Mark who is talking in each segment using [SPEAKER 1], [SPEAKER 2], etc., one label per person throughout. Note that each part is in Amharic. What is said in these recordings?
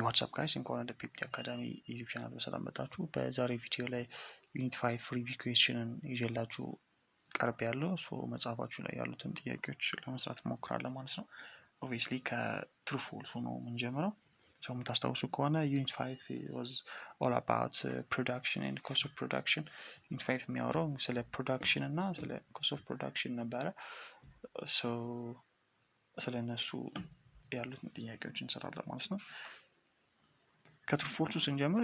[SPEAKER 1] what's up guys እንኳን ወደ ፒፒቲ አካዳሚ ዩቲዩብ ቻናል በሰላም መጣችሁ። በዛሬ ቪዲዮ ላይ ዩኒት 5 ሪቪው ኩዌስችንን ይዤላችሁ ቀርብ ያለው መጽሐፋችሁ ላይ ያሉትን ጥያቄዎች ለመስራት ሞክራለሁ ማለት ነው። obviously ከትሩ ፎልስ ነው የምንጀምረው። የምታስታውሱ ከሆነ ዩኒት 5 was all about production and cost of production። ዩኒት 5 የሚያወራው ስለ ፕሮዳክሽን እና ስለ cost of production ነበረ። ስለነሱ ያሉትን ጥያቄዎች እንሰራለን ማለት ነው። ከትሩ ፎልስ ስንጀምር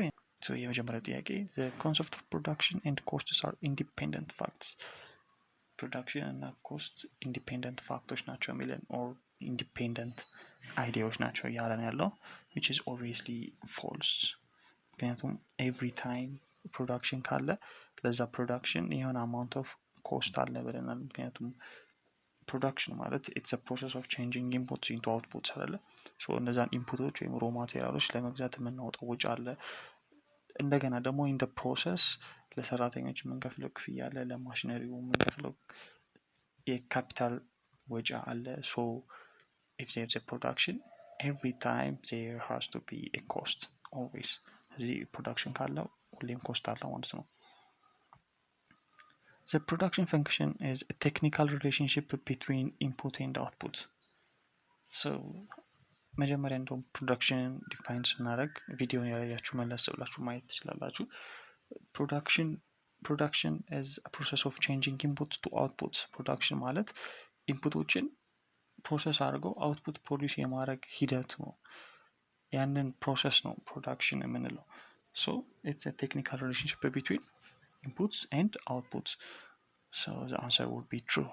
[SPEAKER 1] የመጀመሪያው ጥያቄ the concept of production and costs are independent facts። production እና cost independent factors ናቸው የሚለን or independent ideas ናቸው ያለን ያለው which is obviously false። ምክንያቱም every time production ካለ ለዛ production የሆነ amount of cost አለ ብለናል። ምክንያቱም production ማለት it's a process of changing inputs into outputs አይደለ? እነዛን ኢንፑቶች ወይም ሮ ማቴሪያሎች ለመግዛት የምናወጣው ወጪ አለ። እንደገና ደግሞ in the process ለሰራተኞች የምንከፍለው ክፍያ አለ፣ ለማሽነሪው የምንከፍለው የካፒታል ወጪ አለ። so if there's a production every time there has to be a cost always። እዚህ production ካለው ሁሌም ኮስት አለ ማለት ነው። The production function is a technical relationship between input and output. So መጀመሪያ እንደውም ፕሮዳክሽን ዲፋይን ስናደርግ ቪዲዮን ያያችሁ መለስ ብላችሁ ማየት ትችላላችሁ። ፕሮዳክሽን is a process of changing inputs to outputs። ፕሮዳክሽን ማለት ኢንፑቶችን ፕሮሰስ አድርገው አውትፑት ፕሮዲዩስ የማድረግ ሂደት ነው። ያንን ፕሮሰስ ነው ፕሮዳክሽን የምንለው። So it's a technical relationship between inputs and outputs. So the answer would be true.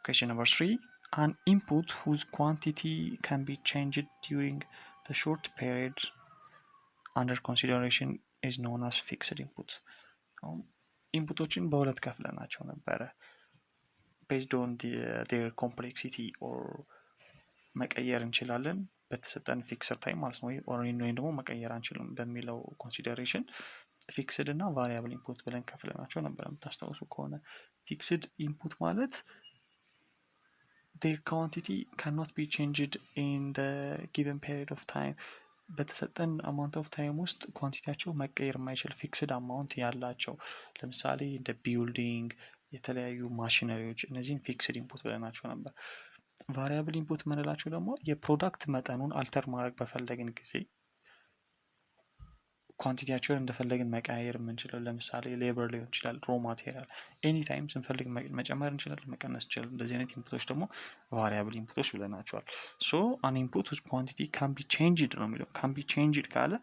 [SPEAKER 1] Question number 3. An input whose quantity can be changed during the short period under consideration is known as fixed input. ኢንፑቶችን በሁለት ከፍለናቸው ነበረ based on their complexity or መቀየር እንችላለን በተሰጠን ፊክስድ ታይም ማለት ነው፣ ወይም ደግሞ መቀየር አንችልም በሚለው ኮንሲደሬሽን ፊክስድ እና ቫሪያብል ኢንፑት ብለን ከፍለናቸው ነበር። የምታስታውሱ ከሆነ ፊክስድ ኢንፑት ማለት their quantity cannot be changed in the given period of time። በተሰጠን amount of time ውስጥ ኳንቲቲያቸው መቀየር የማይችል ፊክስድ አማውንት ያላቸው ለምሳሌ እንደ ቢልዲንግ፣ የተለያዩ ማሽነሪዎች እነዚህን ፊክስድ ኢንፑት ብለናቸው ነበር። ቫሪያብል ኢንፑት የምንላቸው ደግሞ የፕሮዳክት መጠኑን አልተር ማድረግ በፈለግን ጊዜ ኳንቲቲያቸውን እንደፈለግን መቀያየር የምንችለው ለምሳሌ ሌበር ሊሆን ይችላል፣ ሮ ማቴሪያል ኤኒ ታይም ስንፈልግ መጨመር እንችላለን፣ መቀነስ እንችላለን። እንደዚህ አይነት ኢንፑቶች ደግሞ ቫሪያብል ኢንፑቶች ብለናቸዋል። so an input whose quantity can be changed ነው የሚለው። can be changed ካለ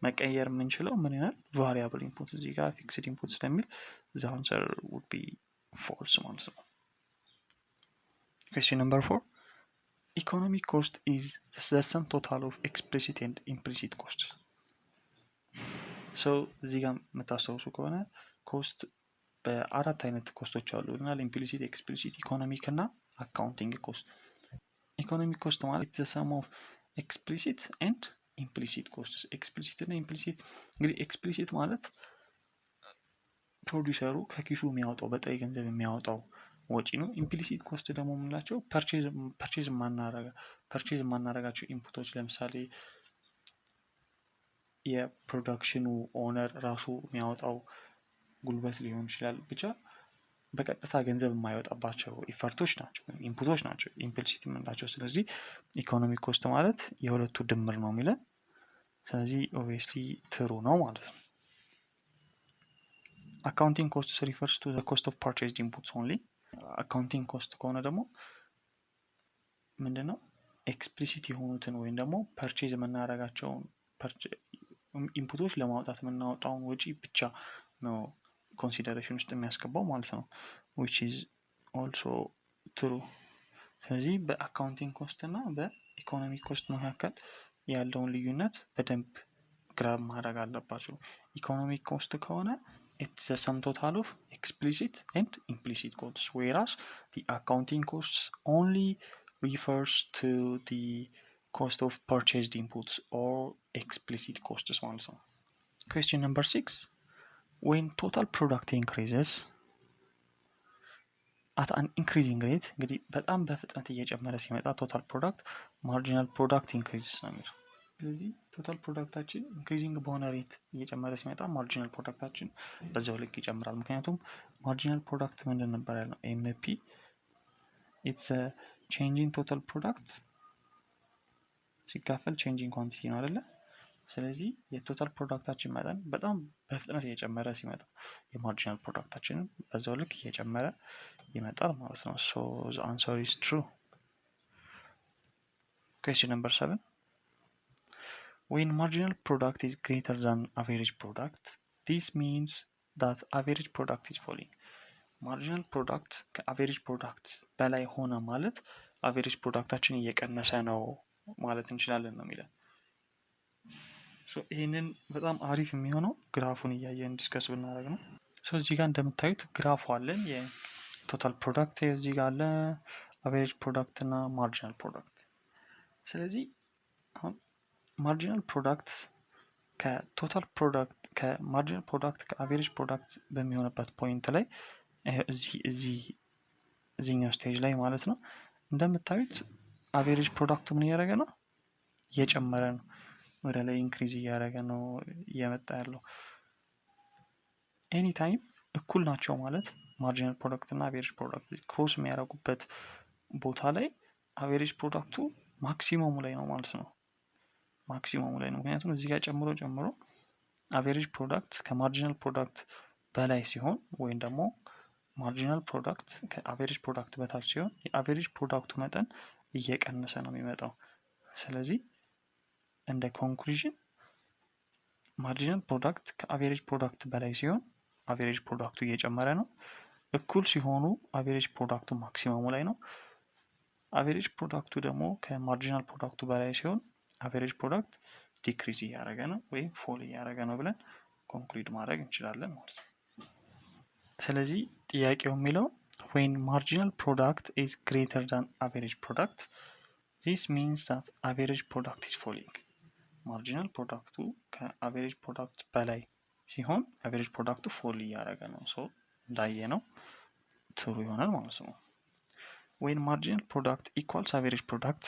[SPEAKER 1] መቀየር የምንችለው ምን ይሆናል? ቫሪያብል ኢንፑት። እዚህ ጋር ፊክስድ ኢንፑት ስለሚል the answer would be false ማለት ነው። question number 4. Economic cost is the sum total of explicit and implicit costs. so እዚህ ጋር የምታስታውሱ ከሆነ ኮስት በአራት አይነት ኮስቶች አሉ እና ኢምፕሊሲት፣ ኤክስፕሊሲት፣ ኢኮኖሚክ እና አካውንቲንግ ኮስት። ኢኮኖሚክ ኮስት ማለት the sum of explicit and implicit costs። ኤክስፕሊሲት እና ኢምፕሊሲት እንግዲህ ኤክስፕሊሲት ማለት ፕሮዲውሰሩ ከኪሱ የሚያወጣው በጥሬ ገንዘብ የሚያወጣው ወጪ ነው። ኢምፕሊሲት ኮስት ደግሞ የምንላቸው ፐርቼዝ የማናረጋቸው ኢንፑቶች ለምሳሌ የፕሮዳክሽኑ ኦነር ራሱ የሚያወጣው ጉልበት ሊሆን ይችላል። ብቻ በቀጥታ ገንዘብ የማይወጣባቸው ኢፈርቶች ናቸው፣ ኢንፑቶች ናቸው ኢምፕሊሲት የምንላቸው። ስለዚህ ኢኮኖሚክ ኮስት ማለት የሁለቱ ድምር ነው የሚለን። ስለዚህ ኦብቪየስሊ ትሩ ነው ማለት ነው። አካውንቲንግ ኮስት refers to the cost of purchased inputs only። አካውንቲንግ ኮስት ከሆነ ደግሞ ምንድነው? ኤክስፕሊሲት የሆኑትን ወይም ደግሞ ፐርቼዝ የምናደርጋቸውን ኢንፑቶች ለማውጣት የምናወጣውን ወጪ ብቻ ነው ኮንሲደሬሽን ውስጥ የሚያስገባው ማለት ነው which is also true። ስለዚህ በአካውንቲንግ ኮስት እና በኢኮኖሚክ ኮስት መካከል ያለውን ልዩነት በደንብ ግራብ ማድረግ አለባቸው። ኢኮኖሚክ ኮስት ከሆነ it's the sum total of explicit and implicit costs, whereas the accounting costs only refers to the cost of purchased inputs or explicit costs ማለት ነው። question number 6. when total product increases at an increasing rate እንግዲህ በጣም በፍጥነት እየጨመረ ሲመጣ ቶታል ፕሮዳክት ማርጂናል ፕሮዳክት ኢንክሪዝስ ነው የሚለው። ስለዚህ ቶታል ፕሮዳክታችን ኢንክሪዚንግ በሆነ ሬት እየጨመረ ሲመጣ ማርጂናል ፕሮዳክታችን በዛው ልክ ይጨምራል። ምክንያቱም ማርጂናል ፕሮዳክት ምንድን ነበር ያለው? ኤምፒ ኢትስ ቼንጂንግ ቶታል ፕሮዳክት ሲካፈል ቼንጂንግ ኳንቲቲ ነው አይደለ? ስለዚህ የቶታል ፕሮዳክታችን መጠን በጣም በፍጥነት እየጨመረ ሲመጣ የማርጂናል ፕሮዳክታችንን በዛው ልክ እየጨመረ ይመጣል ማለት ነው። ሶ the answer is true. Question number 7. When marginal product is greater than average product, this means that average product is falling. ማርጂናል ፕሮዳክት ከአቬሬጅ ፕሮዳክት በላይ ሆነ ማለት አቬሬጅ ፕሮዳክታችን እየቀነሰ ነው ማለት እንችላለን ነው የሚለን። ይህንን በጣም አሪፍ የሚሆነው ግራፉን እያየን ዲስከስ ብናደርግ ነው። እዚህ ጋር እንደምታዩት ግራፉ አለን። የቶታል ፕሮዳክት እዚህ ጋር አለ፣ አቬሬጅ ፕሮዳክት እና ማርጂናል ፕሮዳክት። ስለዚህ አሁን ማርጂናል ፕሮዳክት ከቶታል ፕሮዳክት ከማርጂናል ፕሮዳክት ከአቬሬጅ ፕሮዳክት በሚሆንበት ፖይንት ላይ እዚህኛው ስቴጅ ላይ ማለት ነው እንደምታዩት አቬሬጅ ፕሮዳክቱ ምን እያደረገ ነው? እየጨመረ ነው። ወደ ላይ ኢንክሪዝ እያደረገ ነው እየመጣ ያለው። ኤኒ ታይም እኩል ናቸው ማለት ማርጂናል ፕሮዳክት እና አቬሬጅ ፕሮዳክት ክሮስ የሚያደርጉበት ቦታ ላይ አቬሬጅ ፕሮዳክቱ ማክሲመሙ ላይ ነው ማለት ነው። ማክሲመሙ ላይ ነው። ምክንያቱም እዚህ ጋር ጨምሮ አቬሬጅ ፕሮዳክት ከማርጂናል ፕሮዳክት በላይ ሲሆን ወይም ደግሞ ማርጂናል ፕሮዳክት ከአቬሬጅ ፕሮዳክት በታች ሲሆን የአቬሬጅ ፕሮዳክቱ መጠን እየቀነሰ ነው የሚመጣው። ስለዚህ እንደ ኮንክሉዥን ማርጂናል ፕሮዳክት ከአቬሬጅ ፕሮዳክት በላይ ሲሆን አቬሬጅ ፕሮዳክቱ እየጨመረ ነው። እኩል ሲሆኑ አቬሬጅ ፕሮዳክቱ ማክሲመሙ ላይ ነው። አቬሬጅ ፕሮዳክቱ ደግሞ ከማርጂናል ፕሮዳክቱ በላይ ሲሆን አቬሬጅ ፕሮዳክት ዲክሪዝ እያደረገ ነው ወይም ፎል እያደረገ ነው ብለን ኮንክሉድ ማድረግ እንችላለን ማለት ነው። ስለዚህ ጥያቄው የሚለው when marginal product is greater than average product, this means that average product is falling. ማርጂናል ፕሮዳክቱ ከአቬሬጅ ፕሮዳክት በላይ ሲሆን አቬሬጅ ፕሮዳክቱ ፎል እያደረገ ነው። እንዳየ ነው ትሩ ይሆናል ማለት ነው። when marginal product equals average product,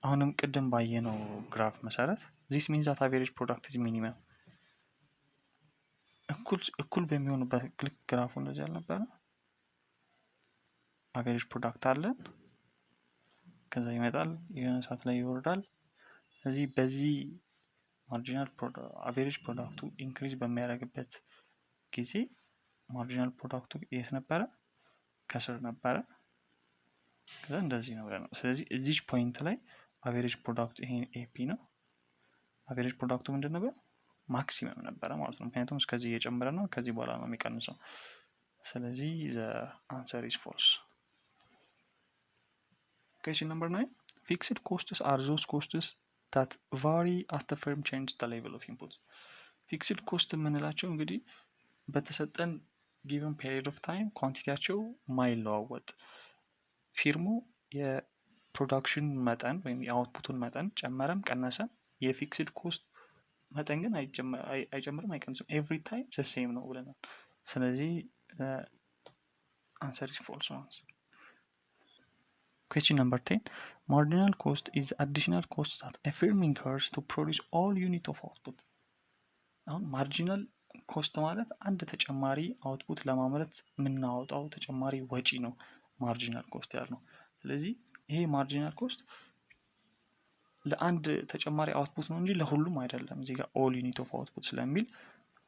[SPEAKER 1] አሁንም ቅድም ባየነው ግራፍ መሰረት this means that average product is minimum. እኩል በሚሆኑበት ክሊክ ግራፉ እንደዚህ አልነበረ? አቬሬጅ ፕሮዳክት አለን፣ ከዛ ይመጣል፣ የሆነ ሰዓት ላይ ይወርዳል። ስለዚህ በዚህ ማርጂናል አቬሬጅ ፕሮዳክቱ ኢንክሪዝ በሚያደርግበት ጊዜ ማርጂናል ፕሮዳክቱ የት ነበረ? ከስር ነበረ። ከዛ እንደዚህ ነው ብለን ነው። ስለዚህ እዚች ፖይንት ላይ አቬሬጅ ፕሮዳክቱ ይሄን ኤፒ ነው። አቬሬጅ ፕሮዳክቱ ምንድን ነበር? ማክሲመም ነበረ ማለት ነው። ምክንያቱም እስከዚህ እየጨመረ ነው፣ ከዚህ በኋላ ነው የሚቀንሰው። ስለዚህ the answer is false. Question number 9. Fixed costs are those costs that vary as the firm changes the level of input. ፊክስድ ኮስት የምንላቸው እንግዲህ በተሰጠን ጊቨን ፔሪድ ኦፍ ታይም ኳንቲቲያቸው ማይለዋወጥ ፊርሙ የፕሮዳክሽን መጠን ወይም የአውትፑቱን መጠን ጨመረም ቀነሰም የፊክስድ ኮስት መጠን ግን አይጨምርም አይቀንስም። ኤቭሪ ታይም ሴም ነው ብለናል። ስለዚህ answer is false ones. Question number 10. Marginal cost is additional cost that a firm incurs to produce all unit of output. አሁን ማርጂናል ኮስት ማለት አንድ ተጨማሪ አውትፑት ለማምረት የምናወጣው ተጨማሪ ወጪ ነው ማርጂናል ኮስት ያልነው። ስለዚህ ይሄ ማርጂናል ኮስት ለአንድ ተጨማሪ አውትፑት ነው እንጂ ለሁሉም አይደለም። እዚህ ጋር all unit of output ስለሚል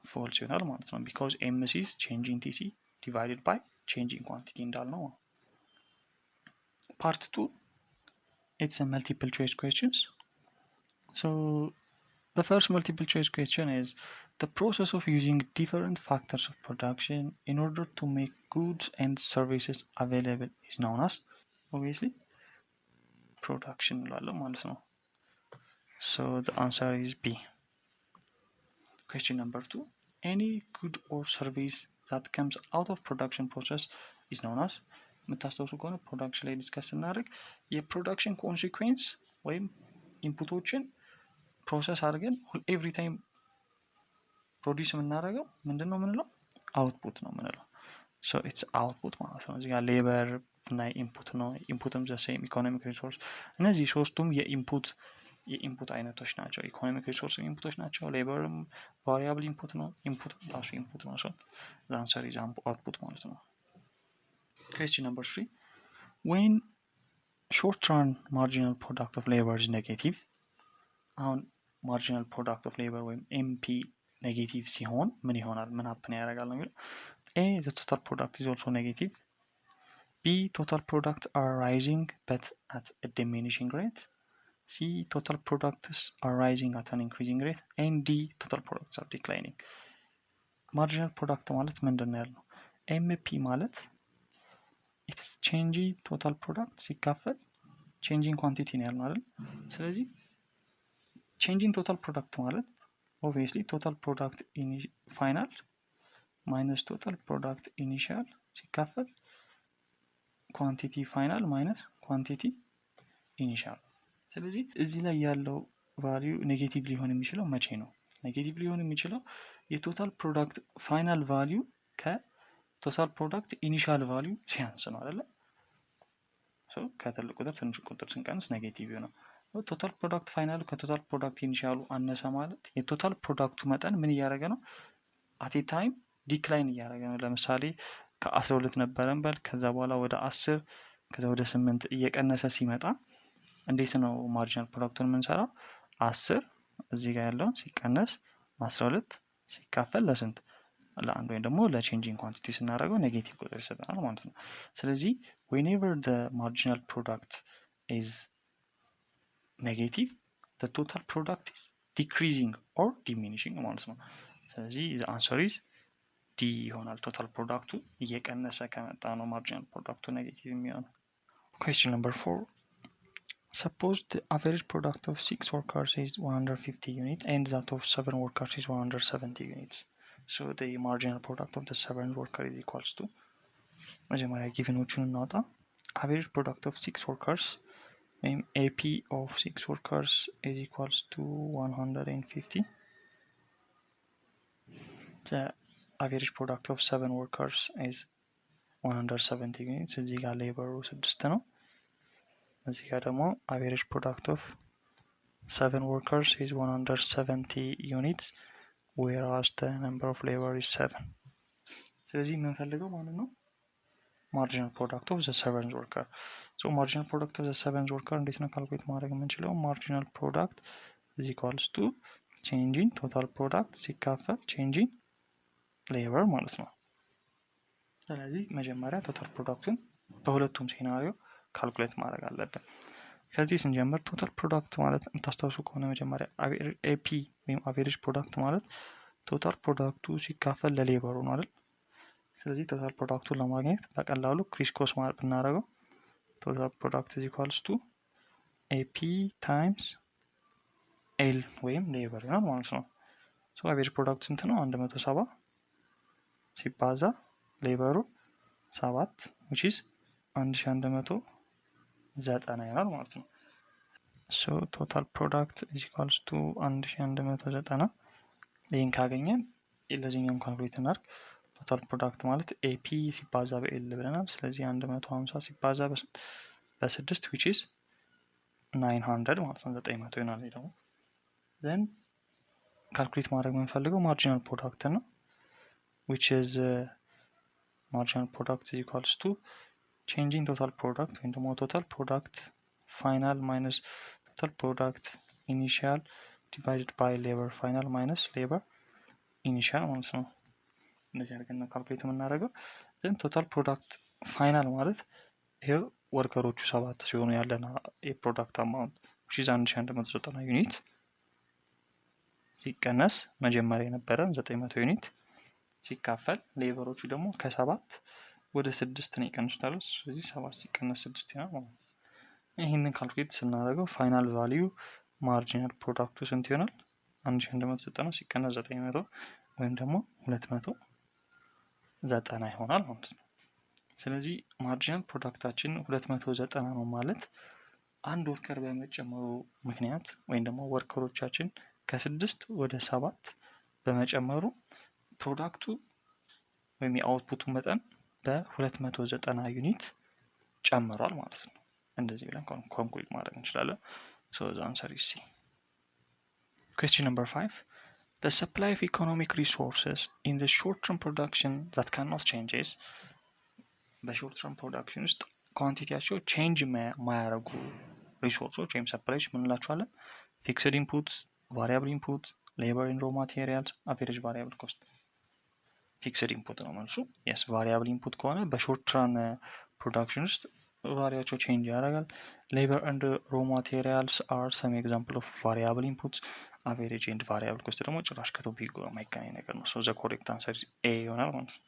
[SPEAKER 1] ፎልስ ይሆናል ማለት ነው። because MC is changing TC divided by changing quantity እንዳልነው። Part 2, it's a multiple choice questions. So the first multiple choice question is the process of using different factors of production in order to make goods and services available is known as, obviously, production ማለት ነው። So the answer is B. Question number 2. Any good or service that comes out of production process is known as, የምታስታውሱ ከሆነ ፕሮዳክሽን ላይ ዲስከስ ስናደርግ የፕሮዳክሽን ኮንሲኩዌንስ ወይም ኢንፑቶችን ፕሮሰስ አድርገን ኤቭሪ ታይም ፕሮዲውስ የምናደርገው ምንድን ነው የምንለው? አውትፑት ነው የምንለው። ሶ ኢትስ አውትፑት ማለት ነው። እዚህ ጋር ሌበር እና ኢንፑት ነው። ኢንፑትም ዘ ሴም ኢኮኖሚክ ሪሶርስ። እነዚህ ሶስቱም የኢንፑት የኢንፑት አይነቶች ናቸው። ኢኮኖሚክ ሪሶርስ ኢንፑቶች ናቸው። ሌበርም ቫሪያብል ኢንፑት ነው። ኢንፑት ራሱ ኢንፑት ነው። ሶ the answer is output ማለት ነው። question number 3 when short run marginal product of labor is negative አሁን marginal product of labor ወይም ኤምፒ ኔጌቲቭ ሲሆን ምን ይሆናል? ምን ሀፕን ያደርጋል ነው የሚለው። A the total product is also negative. B total products are rising but at a diminishing rate. C total products are rising at an increasing rate. And D total products are declining. marginal product ማለት ምንድን ነው ያልነው? ኤምፒ ማለት it is changing total product ሲካፈል changing quantity ነው ያልነው አይደል? ስለዚህ changing total product ማለት obviously total product final minus total product initial ሲካፈል quantity final minus quantity initial። ስለዚህ እዚህ ላይ ያለው ቫልዩ ኔጌቲቭ ሊሆን የሚችለው መቼ ነው? ኔጌቲቭ ሊሆን የሚችለው የቶታል ፕሮዳክት ፋይናል ቫልዩ ከቶታል ፕሮዳክት ኢኒሻል ቫልዩ ሲያንስ ነው አይደለ? ከትልቅ ቁጥር ትንሽ ቁጥር ስንቀንስ ኔጌቲቭ ነው። ቶታል ፕሮዳክት ፋይናሉ ከቶታል ፕሮዳክት ኢኒሻሉ አነሰ ማለት የቶታል ፕሮዳክቱ መጠን ምን እያደረገ ነው? አት ኤ ታይም ዲክላይን እያደረገ ነው። ለምሳሌ ከ12 ነበረን በል ከዛ በኋላ ወደ 10 ከዛ ወደ 8 እየቀነሰ ሲመጣ እንዴት ነው ማርጂናል ፕሮዳክቱን የምንሰራው? 10 እዚህ ጋር ያለውን ሲቀነስ 12 ሲካፈል ለስንት? ለአንድ ወይም ደግሞ ለቼንጂንግ ኳንቲቲ ስናደርገው ኔጌቲቭ ቁጥር ይሰጠናል ማለት ነው። ስለዚህ whenever the marginal product is negative the total product is decreasing or diminishing ማለት ነው። ስለዚህ the answer is D ይሆናል። ቶታል ፕሮዳክቱ እየቀነሰ ከመጣ ነው ማርጂናል ፕሮዳክቱ ኔጌቲቭ የሚሆነው። question number 4 suppose the average product of 6 workers is 150 units and that of 7 workers is 170 units. So the marginal product of the 7 worker is equals to መጀመሪያ ጊቨኖቹን እናውጣ። average product of 6 workers ወይም AP of 6 workers is equals to 150. The average product of 7 workers is 170 units. እዚህ ጋር ሌበሩ 6 ነው። እዚህ ጋር ደግሞ average product of 7 workers is 170 units whereas the number of labor is 7. ስለዚህ የምንፈልገው ማለት ነው marginal product of the 7th worker. So marginal product of the 7th worker እንዴት ነው ካልኩሌት ማድረግ የምንችለው? marginal product is equals to change in total product ሲካፈል change in labor ማለት ነው። ስለዚህ መጀመሪያ ቶታል ፕሮዳክቱን በሁለቱም ሴናሪዮ ካልኩሌት ማድረግ አለብን። ከዚህ ስንጀምር ቶታል ፕሮዳክት ማለት እንታስታውሱ ከሆነ መጀመሪያ ኤፒ ወይም አቬሬጅ ፕሮዳክት ማለት ቶታል ፕሮዳክቱ ሲካፈል ለሌበሩ ነው አይደል? ስለዚህ ቶታል ፕሮዳክቱን ለማግኘት በቀላሉ ክሪስ ክሮስ ማለት ብናደርገው ቶታል ፕሮዳክት is equals to AP times L ወይም ሌበር ይሆናል ማለት ነው። ሶ አቬሬጅ ፕሮዳክት ስንት ነው? 170 ሲባዛ ሌበሩ 7 which is 1190 ይሆናል ማለት ነው። ሶ ቶታል ፕሮዳክት is equals to 1190። ይህን ካገኘን ለዚህኛውም ካልኩሌት እናድርግ። ቶታል ፕሮዳክት ማለት AP ሲባዛ በኤል ብለናል። ስለዚህ 150 ሲባዛ በ6 which is 900 ማለት ነው። 900 ይሆናል። ደግሞ then ካልኩሌት ማድረግ የምንፈልገው ማርጂናል ፕሮዳክት ነው which is marginal product is equals to changing total product ወይም ደግሞ total product final minus total product initial divided by labor final minus labor initial ማለት ነው። እንደዚህ አድርገን ካልኩሌት የምናደርገው then total product final ማለት ይሄው ወርከሮቹ 7 ሲሆኑ ያለና የፕሮዳክት አማውንት which is 1190 ዩኒት ሲቀነስ መጀመሪያ የነበረ 900 ዩኒት ሲካፈል ሌበሮቹ ደግሞ ከ7 ወደ 6 ነው ይቀንሱታል። ስለዚህ 7 ሲቀነስ 6 ይሆናል ማለት ነው። ይሄንን ካልኩሌት ስናደርገው ፋይናል ቫልዩ ማርጂናል ፕሮዳክቱ ስንት ይሆናል? 1190 ሲቀነስ 900 ወይም ደግሞ 290 ይሆናል ማለት ነው። ስለዚህ ማርጂናል ፕሮዳክታችን 290 ነው ማለት አንድ ወርከር በመጨመሩ ምክንያት ወይም ደግሞ ወርከሮቻችን ከ6 ወደ 7 በመጨመሩ ፕሮዳክቱ ወይም የአውትፑቱ መጠን በ290 ዩኒት ጨምሯል ማለት ነው። እንደዚህ ብለን ኮንክሉድ ማድረግ እንችላለን። ሶ ዘ አንሰር ኢዝ ሲ። Question number 5. The supply of economic resources in the short-term production that cannot change is በሾርት-ተርም ፕሮዳክሽን ውስጥ ኳንቲቲያቸው ቼንጅ የማያደርጉ ሪሶርሶች ወይም ሰፕላዮች ምን እንላቸዋለን? ፊክስድ ኢንፑት፣ ቫሪያብል ኢንፑት፣ ሌበር ኤንድ ሮ ማቴሪያልስ፣ አቨሬጅ ቫሪያብል ኮስት። ፊክስድ ኢንፑት ነው መልሱ። የስ ቫሪያብል ኢንፑት ከሆነ በሾርት-ተርም ፕሮዳክሽን ውስጥ ቫሪያቸው ቼንጅ ያደርጋል። ሌበር ኤንድ ሮ ማቴሪያልስ አር ሰም ኤግዛምፕል ኦፍ ቫሪያብል ኢንፑትስ። አቨሬጅ ኤንድ ቫሪያብል ኮስት ደግሞ ጭራሽ ከቶፒክ ጋር የማይገናኝ ነገር ነው። ሶ ዘ ኮሬክት አንሰር ኤ ይሆናል ማለት ነው።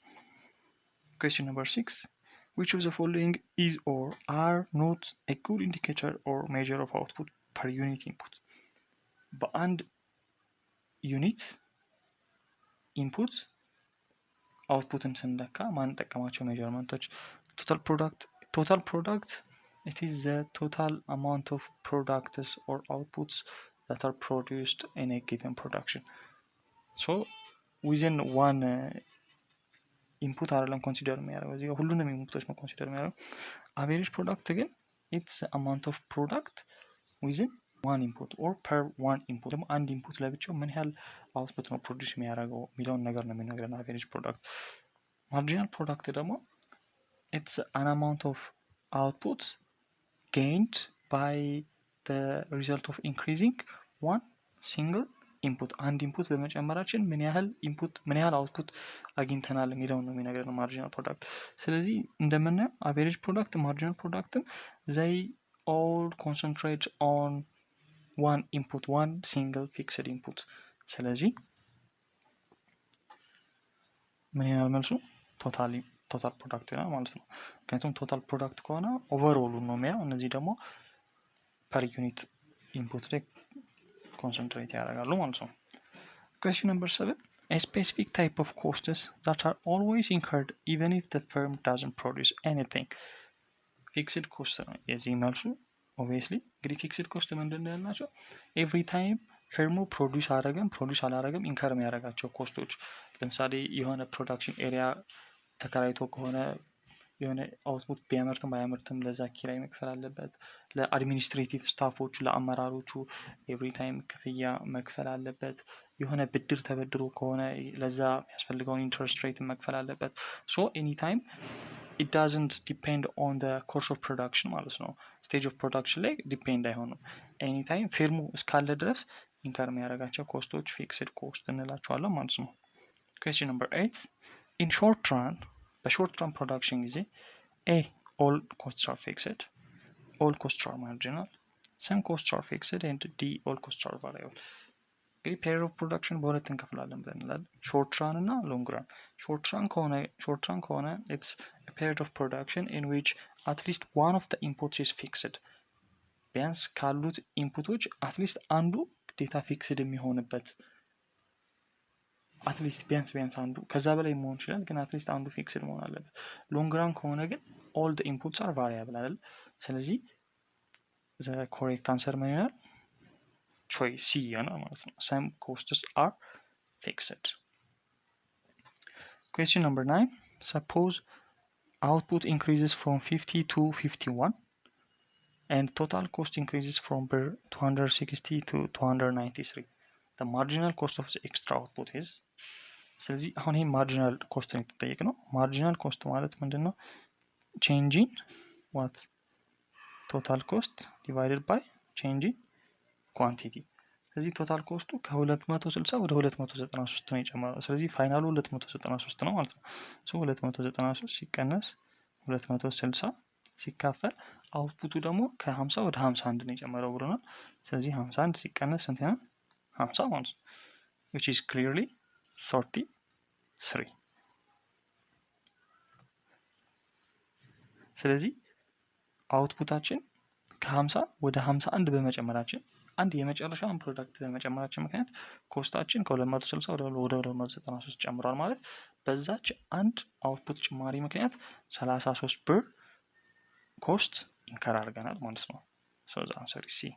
[SPEAKER 1] Question number 6. Which of the following is or are not a good indicator or measure of output per unit input? በአንድ ዩኒት ኢንፑት አውትፑትን ስንለካ ማንጠቀማቸው ሜጀርመንቶች total product, it is the total amount of products or outputs that are produced in a given production. So within one ኢንፑት አይደለም ኮንሲደር የሚያደርገው እዚህ ሁሉንም ኢንፑቶች ነው ኮንሲደር የሚያደርገው። አቬሬጅ ፕሮዳክት ግን ኢትስ አማውንት ኦፍ ፕሮዳክት ዊዝን ዋን ኢንፑት ኦር ፐር ዋን ኢንፑት። ደግሞ አንድ ኢንፑት ለብቻው ምን ያህል አውትፑት ነው ፕሮዲውስ የሚያደርገው የሚለውን ነገር ነው የሚነግረን አቬሬጅ ፕሮዳክት። ማርጂናል ፕሮዳክት ደግሞ ኢትስ አን አማውንት ኦፍ አውትፑት ጌይንድ ባይ ዘ ሪዘልት ኦፍ ኢንክሪዚንግ ዋን ሲንግል ኢንፑት። አንድ ኢንፑት በመጨመራችን ምን ያህል አውትፑት አግኝተናል የሚለውን ነው የሚነግረን ማርጂናል ፕሮዳክት። ስለዚህ እንደምናየው አቬሬጅ ፕሮዳክት ማርጂናል ፕሮዳክትም ዘይ ኦል ኮንሰንትሬት ኦን ዋን ኢንፑት ዋን ሲንግል ፊክስድ ኢንፑት። ስለዚህ ምን ይሆናል መልሱ? ቶታል ፕሮዳክት ይሆናል ማለት ነው። ምክንያቱም ቶታል ፕሮዳክት ከሆነ ኦቨርኦሉ ነው የሚያው፣ እነዚህ ደግሞ ፐር ዩኒት ኢንፑት ላይ concentrate ያደርጋሉ ማለት ነው። Question number 7. A specific type of costs that are always incurred even if the firm doesn't produce anything. Fixed cost ነው የዚህ መልሱ obviously። እንግዲህ fixed cost ምንድን ነው ያልናቸው? Every time ፈርሙ ፕሮዲውስ አላረገም ኢንከር የሚያደርጋቸው ኮስቶች። ለምሳሌ የሆነ ፕሮዳክሽን ኤሪያ ተከራይቶ ከሆነ የሆነ አውትፑት ቢያመርትም ባያመርትም ለዛ ኪራይ መክፈል አለበት። ለአድሚኒስትሬቲቭ ስታፎች ለአመራሮቹ ኤቭሪ ታይም ክፍያ መክፈል አለበት። የሆነ ብድር ተበድሮ ከሆነ ለዛ የሚያስፈልገውን ኢንትረስት ሬት መክፈል አለበት። ሶ ኤኒ ታይም ኢት ዳዝንት ዲፔንድ ኦን ዘ ኮርስ ኦፍ ፕሮዳክሽን ማለት ነው። ስቴጅ ኦፍ ፕሮዳክሽን ላይ ዲፔንድ አይሆንም። ኤኒ ታይም ፊርሙ እስካለ ድረስ ኢንከር የሚያደርጋቸው ኮስቶች ፊክስድ ኮስት እንላቸዋለን ማለት ነው። ኩዌስችን ነምበር 8 ኢን ሾርት ራን በሾርት ራን ፕሮዳክሽን ጊዜ ኤ ኦል ኮስትስ አር ፊክስድ፣ ኦል ኮስትስ አር ማርጂናል፣ ሰም ኮስትስ አር ፊክስድ ኤንድ ዲ ኦል ኮስትስ አር ቫሪያብል። እንግዲህ ፔሪድ ኦፍ ፕሮዳክሽን በሁለት እንከፍላለን ብለን እንላለን፣ ሾርት ራን እና ሎንግ ራን። ሾርት ራን ከሆነ ኢትስ a period of production in which at least one of the inputs is fixed። ቢያንስ ካሉት ኢንፑቶች አትሊስት አንዱ ግዴታ ፊክስድ የሚሆንበት፣ አትሊስት ቢያንስ አንዱ፣ ከዛ በላይ መሆን ይችላል ግን አትሊስት አንዱ ፊክስድ መሆን አለበት። ሎንግ ራን ከሆነ ግን all the inputs are variable አይደል? ስለዚህ the correct answer ምን ይሆናል? choice C ይሆናል ማለት ነው። some costs are fixed። Question number 9. Suppose output increases from 50 to 51 and total cost increases from 260 to 293. The marginal cost of the extra output is. ስለዚህ አሁን ይሄ ማርጂናል ኮስት ነው የተጠየቅ ነው። ማርጂናል ኮስት ማለት ምንድን ነው? ቼንጅ ኢን ዋት ቶታል ኮስት ዲቫይድድ ባይ ቼንጅ ኢን ኳንቲቲ። ስለዚህ ቶታል ኮስቱ ከ260 ወደ 293 ነው የጨመረው። ስለዚህ ፋይናሉ 293 ነው ማለት ነው። ሶ 293 ሲቀነስ 260 ሲካፈል አውትፑቱ ደግሞ ከ50 ወደ 51 ነው የጨመረው ብሎናል። ስለዚህ 51 ሲቀነስ ስንት ነው? 50 ማለት ነው። which is clearly 33። ስለዚህ አውትፑታችን ከ50 ወደ 51 በመጨመራችን አንድ የመጨረሻውን ፕሮዳክት በመጨመራችን ምክንያት ኮስታችን ከ260 ወደ 293 ጨምሯል ማለት በዛች አንድ አውትፑት ጭማሪ ምክንያት 33 ብር ኮስት ኢንከር አድርገናል ማለት ነው። so the answer is C።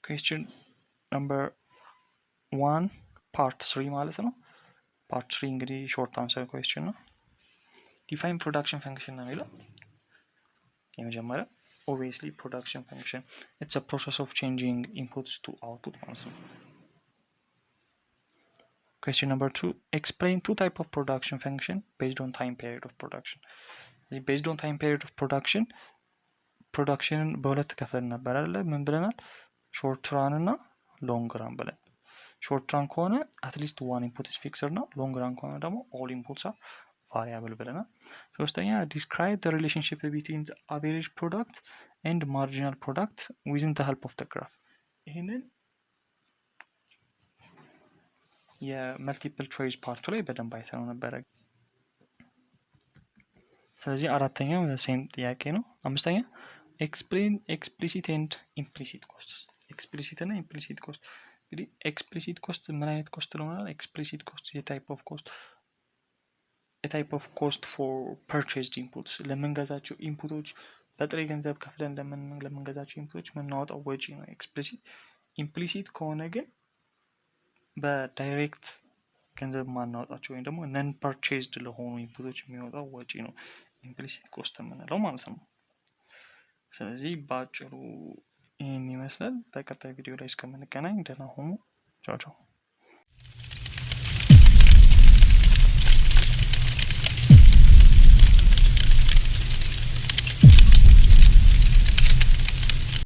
[SPEAKER 1] question number 1 part 3 ማለት ነው። part 3 እንግዲህ short answer question ነው። define production function ነው የሚለው የመጀመሪያው obviously production function. It's a process of changing inputs to output ማለት ነው። Question number 2. Explain two type of production function based on time period of production. Based on time period of production በሁለት ከፍለን ነበር አይደለ? ምን ብለናል? ሾርት ራን እና ሎንግ ራን ብለን። ሾርት ራን ከሆነ አትሊስት ዋን ኢንፑት ኢዝ ፊክስድ ነው። ሎንግ ራን ከሆነ ደግሞ ኦል ኢንፑትስ አር ቫሪያብል ብለናል። ሶስተኛ ዲስክራይብ ዘ ሪሌሽንሺፕ ቢትዊን ዘ አቨሬጅ ፕሮዳክት ኤንድ ማርጂናል ፕሮዳክት ዊዝን ዘ ሄልፕ ኦፍ ዘ ግራፍ። ይህንን የመልቲፕል ቾይስ ፓርቱ ላይ በደንብ አይተነው ነበረ። ስለዚህ አራተኛው ሴም ጥያቄ ነው። አምስተኛ ኤክስፕሌን ኤክስፕሊሲት ኤንድ ኢምፕሊሲት ኮስትስ። ኤክስፕሊሲት እና ኢምፕሊሲት ኮስት። እንግዲህ ኤክስፕሊሲት ኮስት ምን አይነት ኮስት ለሆናል? ኤክስፕሊሲት ኮስት የታይፕ ኦፍ ኮስት ፎር ፐርቼዝድ ኢንፑትስ፣ ለምንገዛቸው ኢንፑቶች በጥሬ ገንዘብ ከፍለን ለምንገዛቸው ኢንፑቶች የምናወጣው ወጪ ነው ኤክስፕሊሲት። ኢምፕሊሲት ከሆነ ግን በዳይሬክት ገንዘብ ማናወጣቸው ወይም ደግሞ ነን ፐርቼዝድ ለሆኑ ኢንፑቶች የሚወጣው ወጪ ነው ኢምፕሊሲት ኮስት የምንለው ማለት ነው። ስለዚህ በአጭሩ ይህን ይመስላል። በቀጣይ ቪዲዮ ላይ እስከምንገናኝ ደህና ሁኑ። ቻው ቻው።